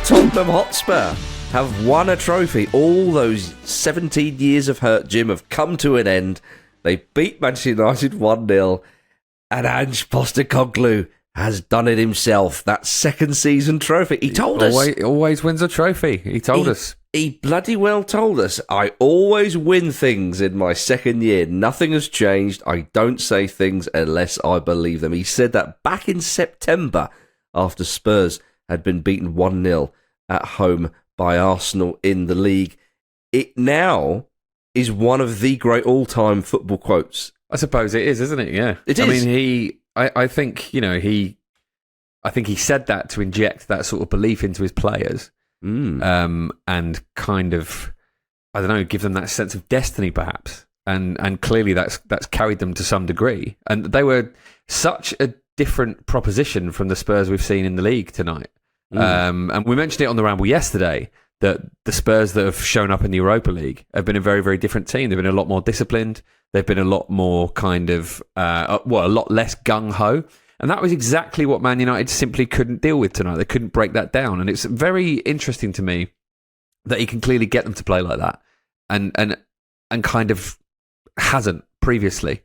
Tottenham Hotspur have won a trophy. All those 17 years of hurt, Jim, have come to an end. They beat Manchester United 1-0, and Ange Postecoglou has done it himself. That second season trophy. He told us. Always wins a trophy. He told us. He bloody well told us. I always win things in my second year. Nothing has changed. I don't say things unless I believe them. He said that back in September after Spurs had been beaten 1-0 at home by Arsenal in the league. It now is one of the great all-time football quotes. I suppose it is, isn't it? Yeah. It is. I mean, I think he said that to inject that sort of belief into his players. And kind of, I don't know, give them that sense of destiny, perhaps. And clearly that's carried them to some degree. And they were such a different proposition from the Spurs we've seen in the league tonight. And we mentioned it on the Ramble yesterday that the Spurs that have shown up in the Europa League have been a very, very different team. They've been a lot more disciplined. They've been a lot more kind of, a lot less gung-ho. And that was exactly what Man United simply couldn't deal with tonight. They couldn't break that down. And it's very interesting to me that he can clearly get them to play like that and kind of hasn't previously.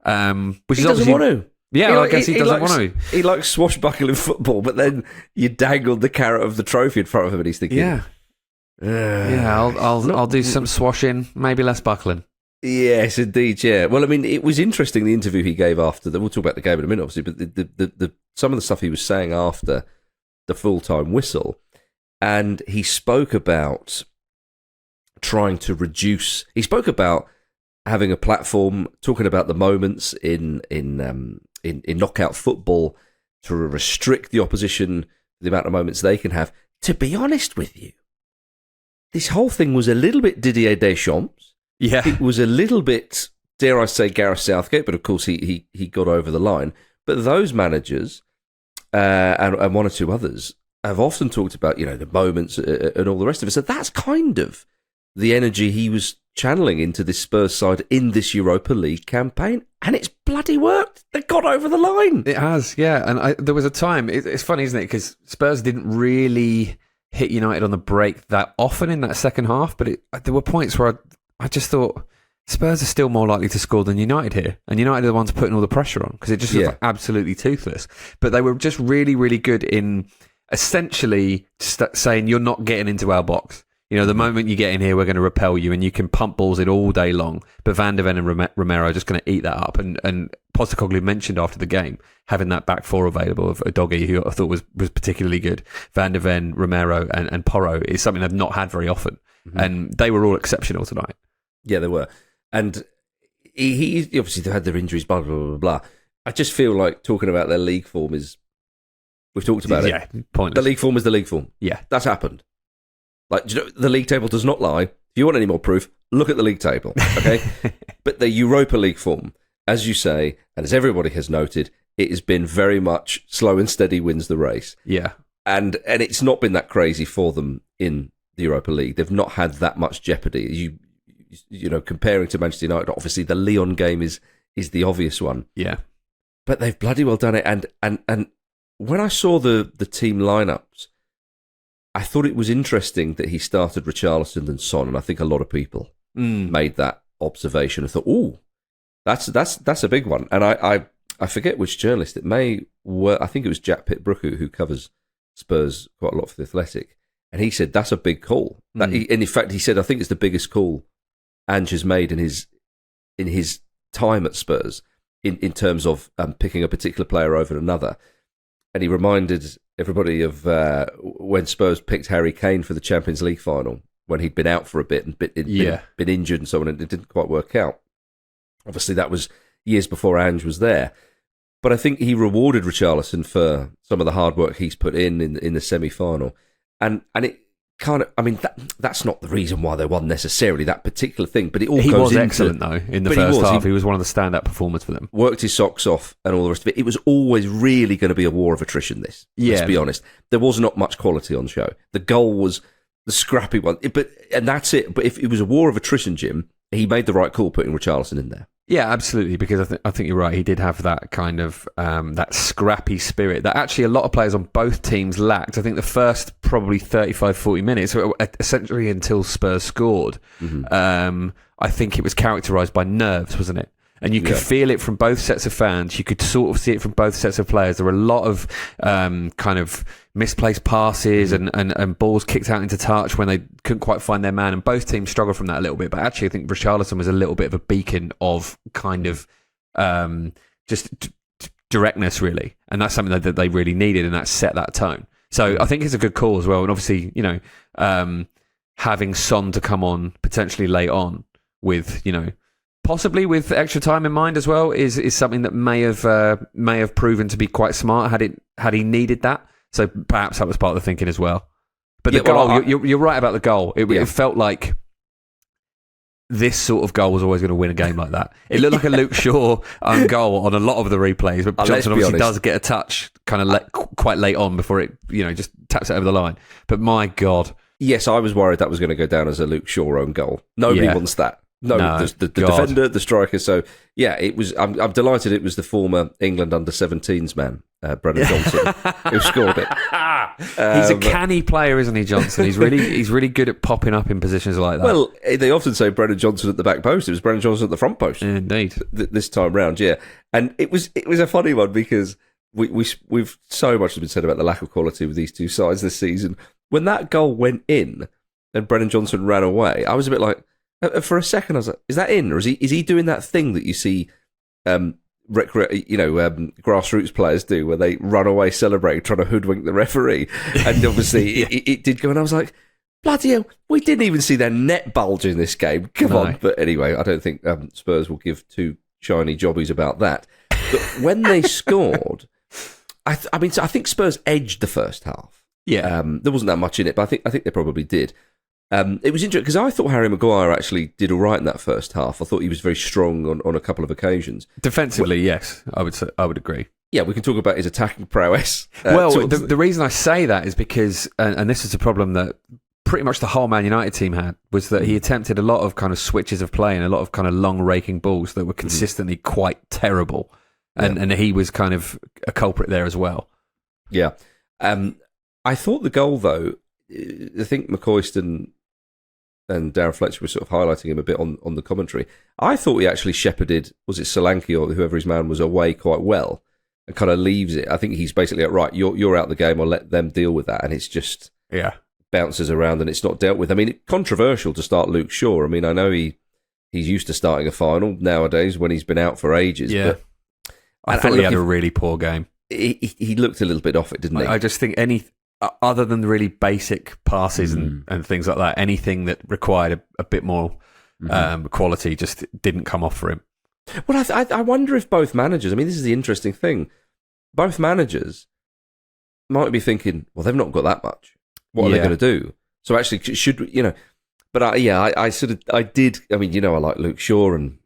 Which he is doesn't want to. Yeah, I guess he doesn't want to. He likes swashbuckling football, but then you dangled the carrot of the trophy in front of him and he's thinking... I'll do some swashing, maybe less buckling. Yes, indeed, yeah. Well, I mean, it was interesting, the interview he gave after... We'll talk about the game in a minute, obviously, but the some of the stuff he was saying after the full-time whistle, and he spoke about trying to reduce... He spoke about having a platform, talking about the moments in knockout football to restrict the opposition, the amount of moments they can have. To be honest with you, this whole thing was a little bit Didier Deschamps. Yeah. It was a little bit, dare I say, Gareth Southgate, but of course he got over the line. But those managers and one or two others have often talked about, the moments and all the rest of it. So that's kind of the energy he was channeling into this Spurs side in this Europa League campaign. And it's bloody worked. They got over the line. It has, yeah. And there was a time, it's funny, isn't it? Because Spurs didn't really hit United on the break that often in that second half. But there were points where I just thought Spurs are still more likely to score than United here. And United are the ones putting all the pressure on because it just was absolutely toothless. But they were just really, really good in essentially saying, you're not getting into our box. The moment you get in here, we're going to repel you and you can pump balls in all day long. But Van der Ven and Romero are just going to eat that up. And Postecoglou mentioned after the game having that back four available of Udogie, who I thought was particularly good. Van der Ven, Romero and Porro is something they've not had very often. Mm-hmm. And they were all exceptional tonight. Yeah, they were. And he obviously they've had their injuries, blah, blah, blah, blah. I just feel like talking about their league form is... We've talked about it. Pointless. The league form is the league form. Yeah. That's happened. Like, the league table does not lie. If you want any more proof, look at the league table, okay? But the Europa League form, as you say, and as everybody has noted, it has been very much slow and steady wins the race. Yeah. And it's not been that crazy for them in the Europa League. They've not had that much jeopardy. Comparing to Manchester United, obviously the Lyon game is the obvious one. Yeah. But they've bloody well done it. And when I saw the team lineups, I thought it was interesting that he started Richarlison and Son, and I think a lot of people made that observation and thought, "Ooh, that's a big one." And I forget which journalist it may were. I think it was Jack Pitt-Brooke who covers Spurs quite a lot for The Athletic, and he said that's a big call. And in fact, he said I think it's the biggest call Ange has made in his time at Spurs in terms of picking a particular player over another. And he reminded everybody of when Spurs picked Harry Kane for the Champions League final, when he'd been out for a bit and been injured and so on, and it didn't quite work out. Obviously, that was years before Ange was there. But I think he rewarded Richarlison for some of the hard work he's put in the semi-final. And it kind of, I mean, that's not the reason why they won necessarily, that particular thing, but it all goes into... He was excellent, though, in the first half. He was one of the standout performers for them. Worked his socks off and all the rest of it. It was always really going to be a war of attrition, this. Yeah. Let's be honest. There was not much quality on show. The goal was the scrappy one, and that's it. But if it was a war of attrition, Jim, he made the right call putting Richarlison in there. Yeah, absolutely. Because I think you're right. He did have that kind of that scrappy spirit that actually a lot of players on both teams lacked. I think the first probably 35, 40 minutes, essentially until Spurs scored, I think it was characterised by nerves, wasn't it? And you could feel it from both sets of fans. You could sort of see it from both sets of players. There were a lot of kind of misplaced passes and balls kicked out into touch when they couldn't quite find their man. And both teams struggled from that a little bit. But actually, I think Richarlison was a little bit of a beacon of kind of just directness, really. And that's something that they really needed, and that set that tone. So I think it's a good call as well. And obviously, having Son to come on potentially late on with, possibly with extra time in mind as well is something that may have proven to be quite smart had he needed that. So perhaps that was part of the thinking as well. But the goal, you're right about the goal. It felt like this sort of goal was always going to win a game like that. It looked like a Luke Shaw own goal on a lot of the replays, but Johnson obviously does get a touch kind of quite late on before it just taps it over the line. But my God. Yes, I was worried that was going to go down as a Luke Shaw own goal. Nobody wants that. No, the defender, the striker. So, yeah, it was. I'm delighted it was the former England under-17s man, Brennan Johnson, who scored it. He's a canny player, isn't he, Johnson? He's really good at popping up in positions like that. Well, they often say Brennan Johnson at the back post. It was Brennan Johnson at the front post. Indeed. This time round, yeah. And it was a funny one because we've so much has been said about the lack of quality with these two sides this season. When that goal went in and Brennan Johnson ran away, I was a bit like, for a second, I was like, "Is that in, or is he doing that thing that you see, grassroots players do, where they run away celebrating, trying to hoodwink the referee?" And obviously, it did go. And I was like, "Bloody hell, we didn't even see their net bulge in this game." Come on! But anyway, I don't think Spurs will give two shiny jobbies about that. But when they scored, I think Spurs edged the first half. Yeah, there wasn't that much in it, but I think they probably did. It was interesting because I thought Harry Maguire actually did all right in that first half. I thought he was very strong on a couple of occasions. Defensively, yes, I would agree. Yeah, we can talk about his attacking prowess. The reason I say that is because, and this is a problem that pretty much the whole Man United team had, was that he attempted a lot of kind of switches of play and a lot of kind of long raking balls that were consistently quite terrible. And he was kind of a culprit there as well. Yeah. I thought the goal, though, I think McCoyston and Darren Fletcher were sort of highlighting him a bit on the commentary. I thought he actually shepherded, was it Solanke or whoever his man was, away quite well and kind of leaves it. I think he's basically like, right, you're out the game, I'll let them deal with that. And it's just bounces around and it's not dealt with. I mean, controversial to start Luke Shaw. I mean, I know he's used to starting a final nowadays when he's been out for ages. Yeah. But I thought he had a really poor game. He looked a little bit off it, didn't he? I just think other than the really basic passes and things like that, anything that required a bit more quality just didn't come off for him. Well, I wonder if both managers, I mean, this is the interesting thing, both managers might be thinking, well, they've not got that much. What are they going to do? So actually, should we, but I did, I mean, I like Luke Shaw and,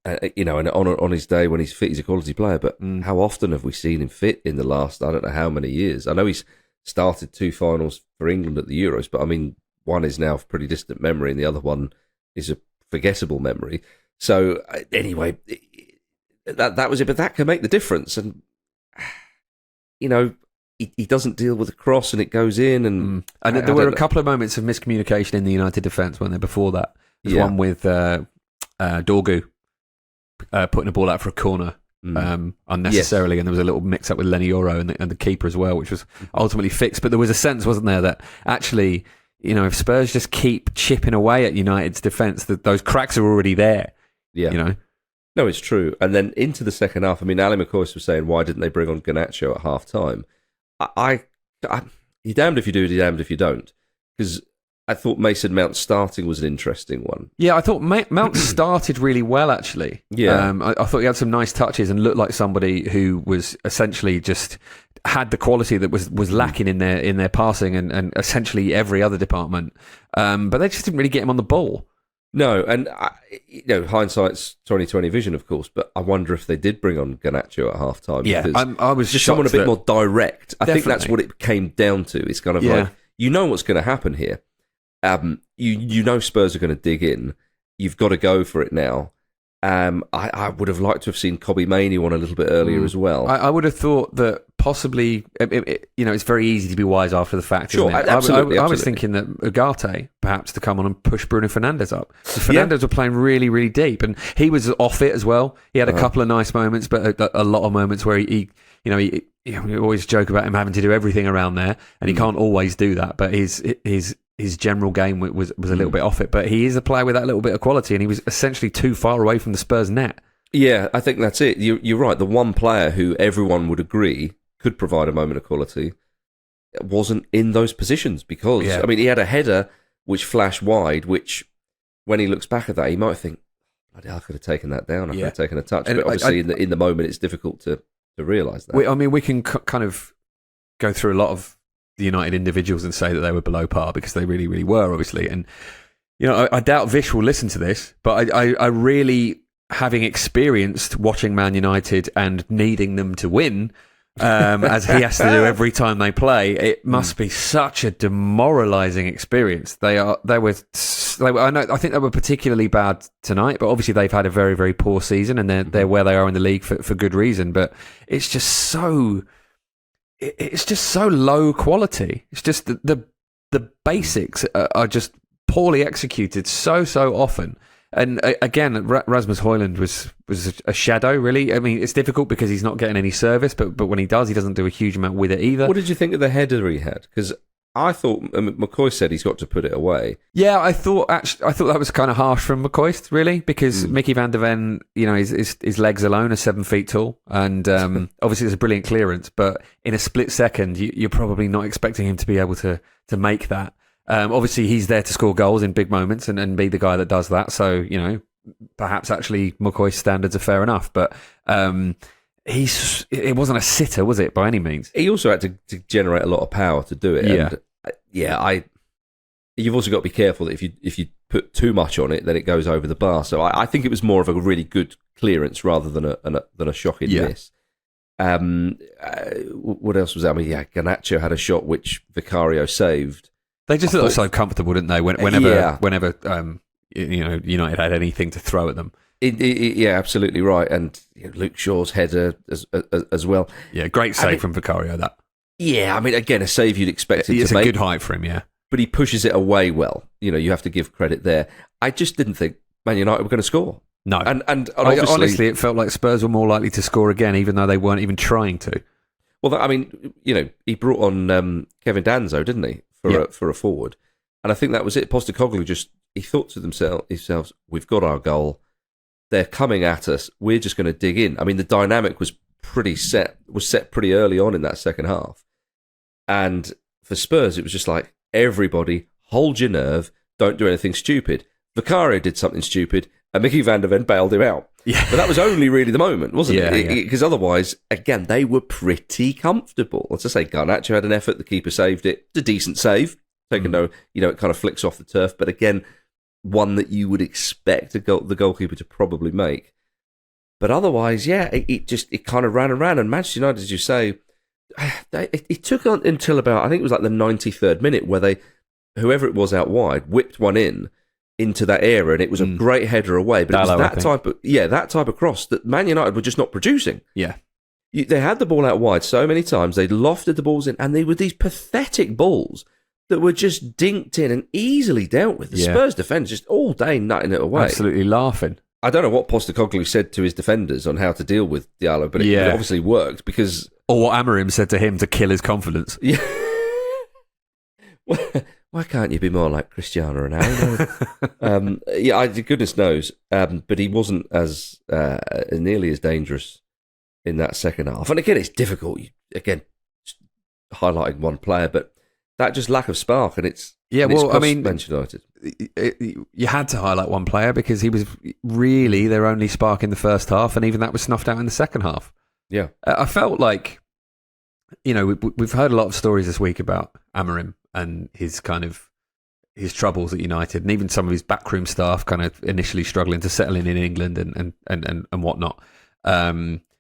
and on his day when he's fit, he's a quality player, but how often have we seen him fit in the last, I don't know how many years? I know he's started 2 finals for England at the Euros, but I mean, one is now a pretty distant memory and the other one is a forgettable memory. So anyway, that was it, but that can make the difference. And, he doesn't deal with the cross and it goes in. And there were a couple of moments of miscommunication in the United defence, weren't there, before that? There's one with Dorgu putting the ball out for a corner. Unnecessarily, and there was a little mix-up with Lenny Oro and the keeper as well, which was ultimately fixed. But there was a sense, wasn't there, that actually, if Spurs just keep chipping away at United's defence, that those cracks are already there. Yeah, No, it's true. And then into the second half, I mean, Ali McCoy was saying, why didn't they bring on Garnacho at half-time? You're damned if you do, you're damned if you don't. Because I thought Mason Mount starting was an interesting one. Yeah, I thought Mount started really well, actually. Yeah. I thought he had some nice touches and looked like somebody who was essentially just had the quality that was lacking in their passing and essentially every other department. But they just didn't really get him on the ball. No, and hindsight's 20/20 vision, of course. But I wonder if they did bring on Garnacho at half time. Yeah, I was just someone a bit more direct. I think that's what it came down to. It's kind of like what's going to happen here. Spurs are going to dig in. You've got to go for it now. I would have liked to have seen Kobbie Mainoo on a little bit earlier as well. I would have thought that possibly, it's very easy to be wise after the fact. Sure, isn't it? absolutely. I was thinking that Ugarte perhaps to come on and push Bruno Fernandes up. Fernandes were playing really, really deep, and he was off it as well. He had a couple of nice moments, but a lot of moments where we always joke about him having to do everything around there, and he can't always do that. But his general game was a little bit off it. But he is a player with that little bit of quality, and he was essentially too far away from the Spurs net. Yeah, I think that's it. You're right. The one player who everyone would agree could provide a moment of quality wasn't in those positions because, I mean, he had a header which flashed wide, which when he looks back at that, he might think, bloody hell, I could have taken that down. I could have taken a touch. But obviously, in the moment, it's difficult to realise that. We can kind of go through a lot of the United individuals and say that they were below par because they really, really were, obviously. And, I doubt Vish will listen to this, but I really, having experienced watching Man United and needing them to win, as he has to do every time they play, it must be such a demoralising experience. I think they were particularly bad tonight, but obviously they've had a very, very poor season, and they're where they are in the league for good reason. But it's just so low quality. It's just the basics are just poorly executed so often. And again, Rasmus Højlund was a shadow, really. I mean, it's difficult because he's not getting any service, but when he does, he doesn't do a huge amount with it either. What did you think of the header he had? Because I thought McCoy said he's got to put it away. Yeah, I thought that was kind of harsh from McCoy, really, because Mickey van der Ven, his legs alone are 7 feet tall, and obviously it's a brilliant clearance, but in a split second, you're probably not expecting him to be able to make that. Obviously, he's there to score goals in big moments and be the guy that does that. So, perhaps actually McCoy's standards are fair enough. But it wasn't a sitter, was it, by any means? He also had to generate a lot of power to do it. And, you've also got to be careful that if you put too much on it, then it goes over the bar. So I think it was more of a really good clearance rather than a shocking miss. What else was that? I mean, Garnacho had a shot which Vicario saved. They just looked so comfortable, didn't they? Whenever United had anything to throw at them. Yeah, absolutely right. And Luke Shaw's header as well. Yeah, great save from Vicario, that. Yeah, I mean, again, a save you'd expect him to make. It's a good height for him, yeah. But he pushes it away well. You have to give credit there. I just didn't think Man United were going to score. No. And obviously, honestly, it felt like Spurs were more likely to score again, even though they weren't even trying to. Well, I mean, he brought on Kevin Danzo, didn't he? For a forward, and I think that was it. Postecoglou he thought to themselves, we've got our goal. They're coming at us. We're just going to dig in. I mean, the dynamic was set pretty early on in that second half, and for Spurs, it was just like everybody hold your nerve, don't do anything stupid. Vicario did something stupid, and Mickey van der Ven bailed him out. Yeah. But that was only really the moment, wasn't it? Because otherwise, again, they were pretty comfortable. Let's just say Garnacho had an effort, the keeper saved it. It's a decent save. It kind of flicks off the turf, but again, one that you would expect the goalkeeper to probably make. But otherwise, it kind of ran and ran. And Manchester United, as you say, it took on until about, I think it was like the 93rd minute, where whoever it was out wide, whipped one into that area, and it was a great header away. But Dallow, it was that type of cross that Man United were just not producing. Yeah. They had the ball out wide so many times, they lofted the balls in, and they were these pathetic balls that were just dinked in and easily dealt with. The Spurs defenders just all day nutting it away. Absolutely laughing. I don't know what Postecoglou said to his defenders on how to deal with Diallo, but it obviously worked because... Or what Amorim said to him to kill his confidence. Yeah. Why can't you be more like Cristiano Ronaldo? Goodness knows. But he wasn't as nearly as dangerous in that second half. And again, it's difficult. Again, highlighting one player, but that just lack of spark, and it's Manchester United. You had to highlight one player because he was really their only spark in the first half, and even that was snuffed out in the second half. Yeah, I felt like, we've heard a lot of stories this week about Amorim and his troubles at United, and even some of his backroom staff kind of initially struggling to settle in England and whatnot.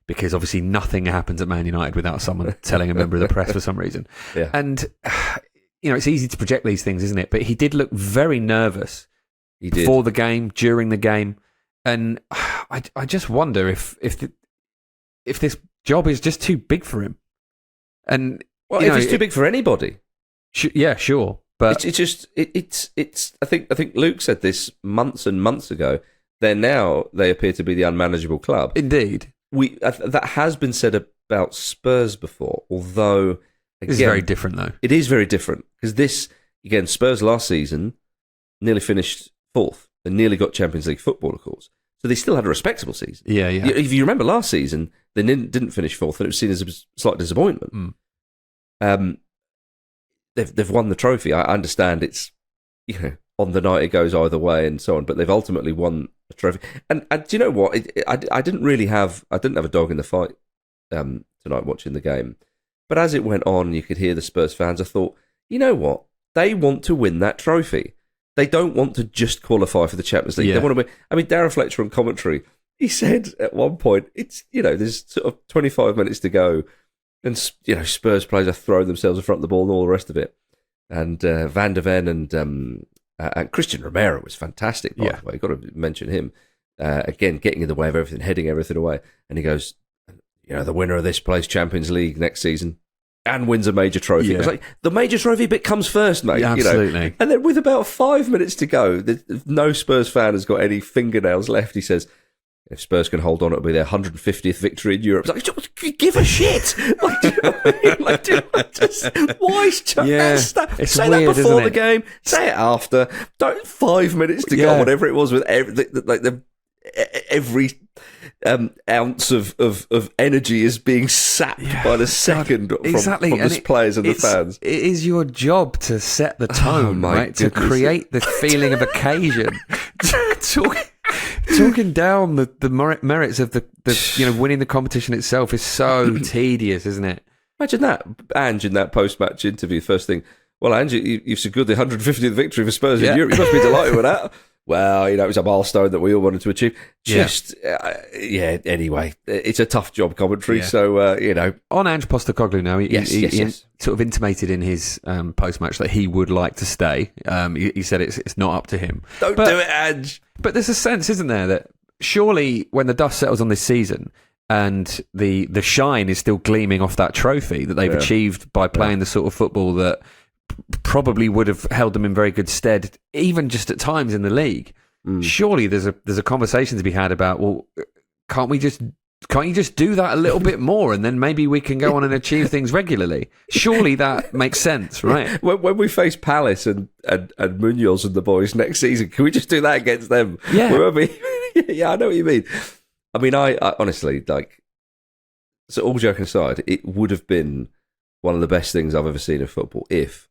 Because obviously nothing happens at Man United without someone telling a member of the press for some reason. Yeah. And, it's easy to project these things, isn't it? But he did look very nervous before the game, during the game. And I just wonder if this job is just too big for him. And if it's too big for anybody, yeah, sure. But it's. I think Luke said this months and months ago. They appear to be the unmanageable club. Indeed, that has been said about Spurs before. Although again, it's very different though. It is very different because this again, Spurs last season nearly finished fourth and nearly got Champions League football, of course. So they still had a respectable season. Yeah. If you remember last season, they didn't finish fourth, and it was seen as a slight disappointment. They've won the trophy. I understand it's on the night it goes either way and so on, but they've ultimately won a trophy. And do you know what? I didn't have a dog in the fight tonight watching the game, but as it went on, you could hear the Spurs fans. I thought, you know what? They want to win that trophy. They don't want to just qualify for the Champions League. Yeah. They want to win. I mean, Darren Fletcher on commentary, he said at one point, it's there's sort of 25 minutes to go. And, Spurs players are throwing themselves in front of the ball and all the rest of it. And Van der Ven and Christian Romero was fantastic, by the way. You've got to mention him. Again, getting in the way of everything, heading everything away. And he goes, the winner of this plays Champions League next season and wins a major trophy. Yeah. It's like, the major trophy bit comes first, mate. Yeah, absolutely. And then with about 5 minutes to go, no Spurs fan has got any fingernails left. He says, if Spurs can hold on, it'll be their 150th victory in Europe. It's like, give a shit. Like, do you know what I mean? Like, why chuck that stuff? Say weird, that before the it? game. Say it after. Don't 5 minutes to go, whatever it was, with every ounce of energy is being sapped by the second from the players and the fans. It is your job to set the tone, right? Goodness. To create the feeling of occasion. Talking down the merits of the winning the competition itself is so tedious, isn't it? Imagine that, Ange, in that post-match interview, first thing, well, Ange, you've secured the 150th victory for Spurs in Europe. You must be delighted with that. Well, it was a milestone that we all wanted to achieve. Anyway, it's a tough job commentary, so, On Ange Postecoglou now, he sort of intimated in his post-match that he would like to stay. He said it's not up to him. Don't do it, Ange! But there's a sense, isn't there, that surely when the dust settles on this season and the shine is still gleaming off that trophy that they've achieved by playing the sort of football that probably would have held them in very good stead, even just at times in the league. Surely there's a conversation to be had about, well, can't you just do that a little bit more, and then maybe we can go on and achieve things regularly? Surely that makes sense, right? When we face Palace and Munoz and the boys next season, can we just do that against them? Yeah, I know what you mean. I mean, I honestly, so all joking aside, it would have been one of the best things I've ever seen in football if,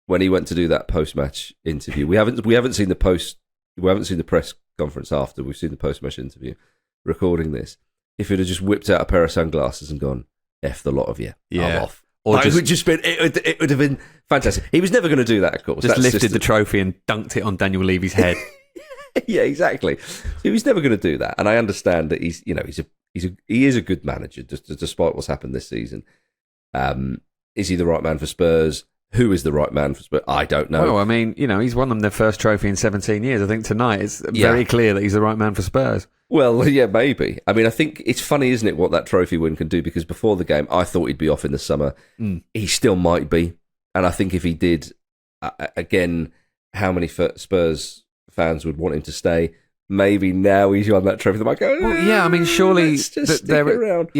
when he went to do that post-match interview, we haven't seen the press conference after. We've seen the post-match interview. Recording this, if he'd have just whipped out a pair of sunglasses and gone, "F the lot of you, I'm off," or it would have been fantastic. He was never going to do that, of course. Just lifted the trophy and dunked it on Daniel Levy's head. Yeah, exactly. He was never going to do that, and I understand that he is a good manager, despite what's happened this season. Is he the right man for Spurs? Who is the right man for Spurs? I don't know. Well, I mean, he's won them their first trophy in 17 years. I think tonight it's very clear that he's the right man for Spurs. Well, yeah, maybe. I mean, I think it's funny, isn't it, what that trophy win can do? Because before the game, I thought he'd be off in the summer. He still might be. And I think if he did, again, how many Spurs fans would want him to stay? Maybe now he's won that trophy, they might go, well, yeah, I mean, surely they're around.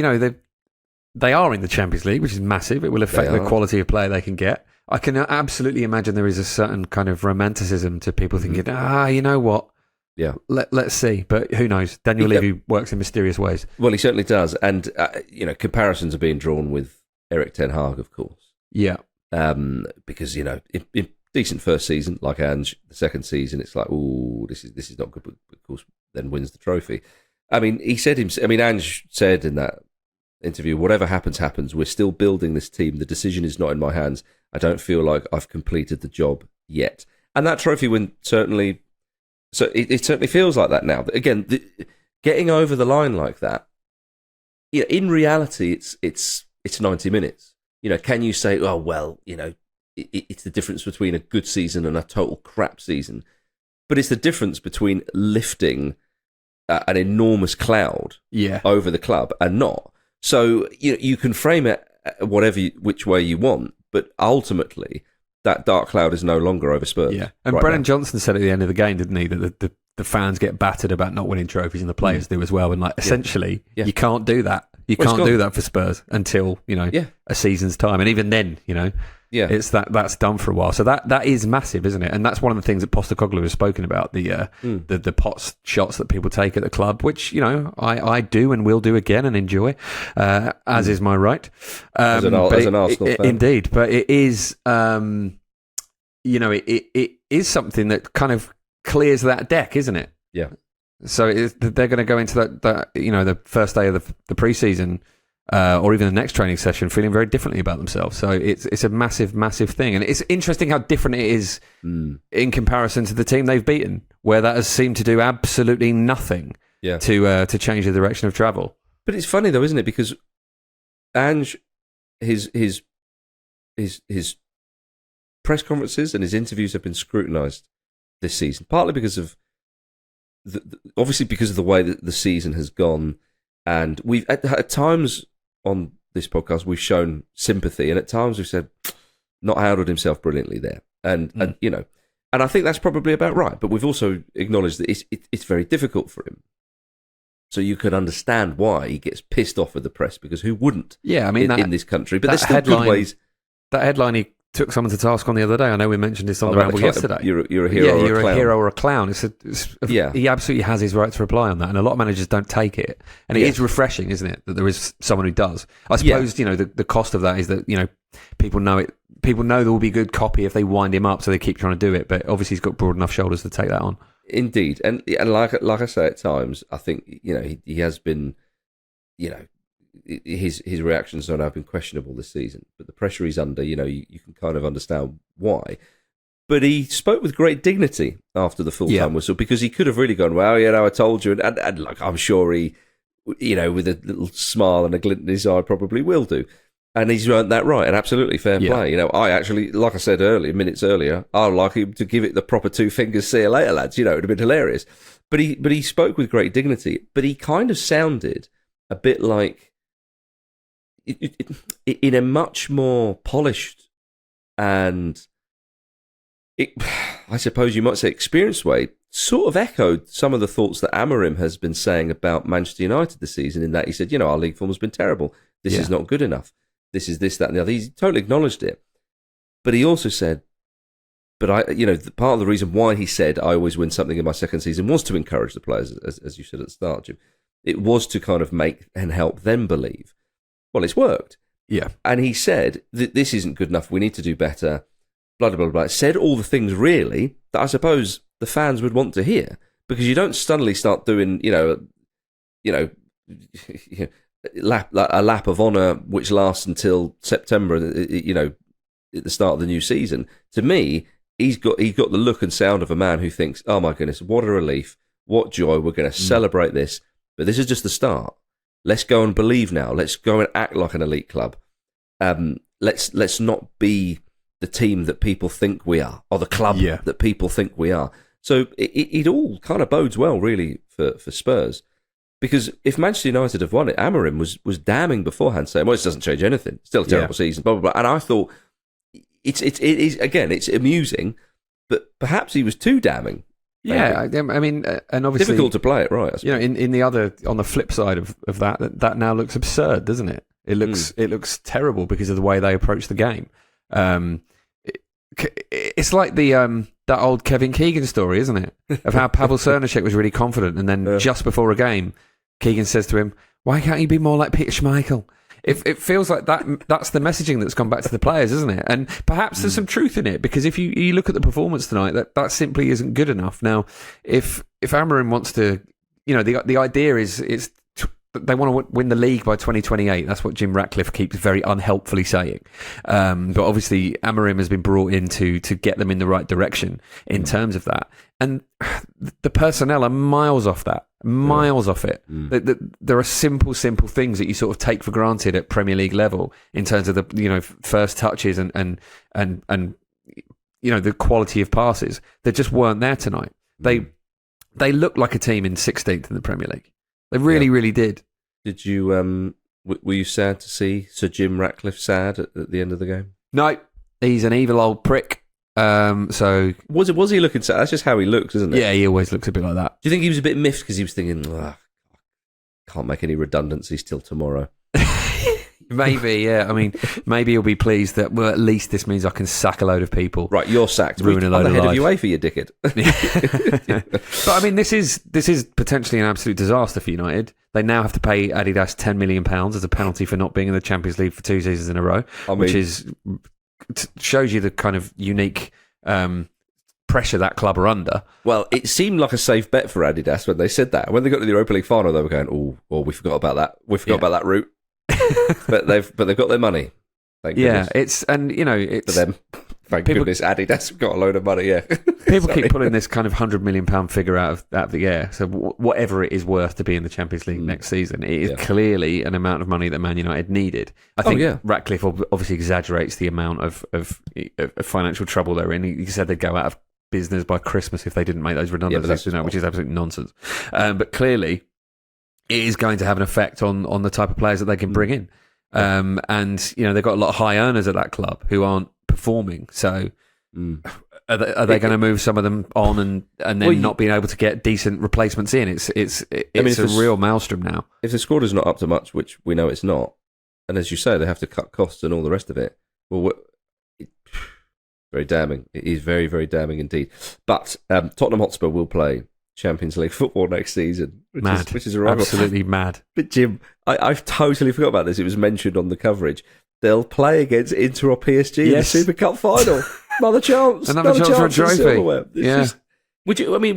They are in the Champions League, which is massive. It will affect the quality of player they can get. I can absolutely imagine there is a certain kind of romanticism to people thinking, you know what? Yeah. Let's see. But who knows? Daniel Levy works in mysterious ways. Well, he certainly does. And, comparisons are being drawn with Erik ten Hag, of course. Yeah. Because, in decent first season, like Ange, the second season, it's like, oh, this is not good, but of course then wins the trophy. I mean, Ange said in that interview, whatever happens, we're still building this team. The decision is not in my hands. I don't feel like I've completed the job yet. And that trophy win certainly, so it certainly feels like that now. But again, getting over the line like that, in reality, it's 90 minutes. Can you say, oh, well, it's the difference between a good season and a total crap season. But it's the difference between lifting an enormous cloud over the club and not. So you can frame it which way you want, but ultimately that dark cloud is no longer over Spurs. Yeah, and Brennan Johnson said at the end of the game, didn't he, that the fans get battered about not winning trophies and the players do as well. And essentially, you can't do that. You can't do that for Spurs until a season's time, and even then, it's that's done for a while. So that is massive, isn't it? And that's one of the things that Postecoglou has spoken about, the pot shots that people take at the club, which I do and will do again and enjoy, as is my right. As an Arsenal fan, indeed. But it is, it is something that kind of clears that deck, isn't it? Yeah. So they're going to go into that the first day of the pre-season or even the next training session feeling very differently about themselves. So it's a massive, massive thing. And it's interesting how different it is in comparison to the team they've beaten, where that has seemed to do absolutely nothing to change the direction of travel. But it's funny though, isn't it? Because Ange, his press conferences and his interviews have been scrutinised this season, partly because of obviously because of the way that the season has gone, and we've at times on this podcast we've shown sympathy, and at times we've said not handled himself brilliantly there, and I think that's probably about right. But we've also acknowledged that it's very difficult for him. So you can understand why he gets pissed off with the press, because who wouldn't? Yeah, I mean in this country, but there's still good ways. That headline he took someone to task on the other day. I know we mentioned this on the Ramble yesterday. You're a hero. You're a hero or a clown. He absolutely has his right to reply on that, and a lot of managers don't take it. And it is refreshing, isn't it, that there is someone who does. I suppose the cost of that is that people know it. People know there will be good copy if they wind him up, so they keep trying to do it. But obviously, he's got broad enough shoulders to take that on. Indeed, and like I say, at times I think he has been, his reactions on have been questionable this season, but the pressure he's under, you can kind of understand why. But he spoke with great dignity after the full-time whistle, because he could have really gone, well, I told you, and like I'm sure he, with a little smile and a glint in his eye, probably will do. And he's earned that right, and absolutely fair play. I actually, like I said minutes earlier, I'd like him to give it the proper 2 fingers, see you later, lads. It would have been hilarious. But he spoke with great dignity, but he kind of sounded a bit like, in a much more polished and, I suppose you might say, experienced way, sort of echoed some of the thoughts that Amorim has been saying about Manchester United this season, in that he said, our league form has been terrible. This is not good enough. This is this, that, and the other. He totally acknowledged it. But he also said, part of the reason why he said, I always win something in my second season, was to encourage the players, as you said at the start, Jim. It was to kind of make and help them believe. Well, it's worked. Yeah. And he said that this isn't good enough. We need to do better. Blah, blah, blah, blah. Said all the things, really, that I suppose the fans would want to hear. Because you don't suddenly start doing, a lap of honour which lasts until September, at the start of the new season. To me, he's got the look and sound of a man who thinks, oh my goodness, what a relief, what joy, we're going to celebrate this. But this is just the start. Let's go and believe now. Let's go and act like an elite club. Let's not be the team that people think we are, or the club that people think we are. So it all kind of bodes well, really, for Spurs. Because if Manchester United have won it, Amorim was damning beforehand, saying, well, it doesn't change anything. Still a terrible season, blah, blah, blah. And I thought, it is, again, it's amusing, but perhaps he was too damning. Yeah, I mean, and obviously difficult to play it right. I suppose. In the other, on the flip side of that now looks absurd, doesn't it? It looks terrible because of the way they approach the game. It's like that old Kevin Keegan story, isn't it? Of how Pavel Cernacek was really confident, and then just before a game, Keegan says to him, "Why can't you be more like Peter Schmeichel?" It feels like that's the messaging that's gone back to the players, isn't it? And perhaps there's some truth in it, because if you look at the performance tonight, that simply isn't good enough. Now, if Amorim wants to, the idea is they want to win the league by 2028. That's what Jim Ratcliffe keeps very unhelpfully saying. But obviously, Amorim has been brought in to get them in the right direction in terms of that. And the personnel are miles off that. Miles off it. There are simple things that you sort of take for granted at Premier League level in terms of the first touches and the quality of passes that just weren't there tonight. they looked like a team in 16th in the Premier League. They really did. Did you? Were you sad to see Sir Jim Ratcliffe sad at the end of the game? No, he's an evil old prick. So was he looking sad? That's just how he looks, isn't it? Yeah, he always looks a bit like that. Do you think he was a bit miffed because he was thinking, can't make any redundancies till tomorrow? Maybe, yeah. I mean, maybe he'll be pleased that, well, at least this means I can sack a load of people. Right, you're sacked. Ruin a load of life. I'm the head of UEFA, you dickhead. But I mean, this is potentially an absolute disaster for United. They now have to pay Adidas £10 million as a penalty for not being in the Champions League for 2 seasons in a row, which shows you the kind of unique pressure that club are under. Well, it seemed like a safe bet for Adidas when they said that. When they got to the Europa League final, they were going, "Oh, we forgot about that. We forgot about that route." but they've got their money. Thank goodness. It's for them. Thank goodness, Adidas got a load of money. Yeah, people keep pulling this kind of £100 million figure out of the air. So whatever it is worth to be in the Champions League next season, it is clearly an amount of money that Man United needed. I think Ratcliffe obviously exaggerates the amount of financial trouble they're in. He said they'd go out of business by Christmas if they didn't make those redundancies, which is absolute nonsense. But clearly, it is going to have an effect on the type of players that they can bring in. And they've got a lot of high earners at that club who aren't performing. So are they going to move some of them on and then not being able to get decent replacements in? It's a real maelstrom now. If the squad is not up to much, which we know it's not, and as you say, they have to cut costs and all the rest of it. Well, very damning. It is very, very damning indeed. But Tottenham Hotspur will play Champions League football next season, which is a rival. Absolutely mad. But Jim, I've totally forgot about this. It was mentioned on the coverage. They'll play against Inter or PSG in the Super Cup final. Another chance for a trophy. Would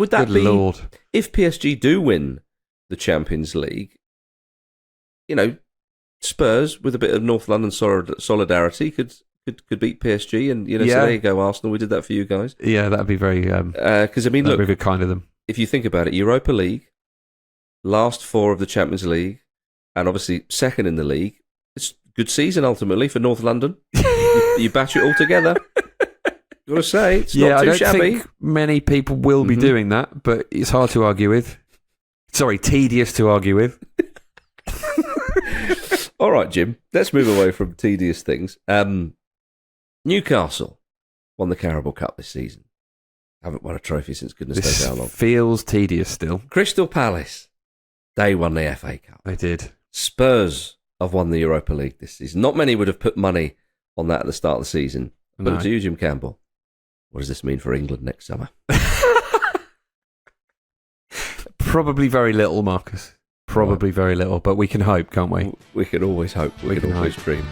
that Good be Lord. If PSG do win the Champions League? Spurs with a bit of North London solidarity could beat PSG, and so there you go, Arsenal. We did that for you guys. Yeah, that'd be very. Because look, be very kind of them. If you think about it, Europa League, last 4 of the Champions League, and obviously second in the league. It's a good season ultimately for North London. you batch it all together. You got to say it's not too shabby. I don't think many people will be doing that, but it's hard to argue with. Sorry, tedious to argue with. All right, Jim. Let's move away from tedious things. Newcastle won the Carabao Cup this season. Haven't won a trophy since goodness knows how long. Feels tedious still. Crystal Palace, they won the FA Cup. They did. Spurs have won the Europa League this season. Not many would have put money on that at the start of the season. But to you, Jim Campbell, what does this mean for England next summer? Probably very little, Marcus. Probably very little, but we can hope, can't we? We can always hope. We can always dream.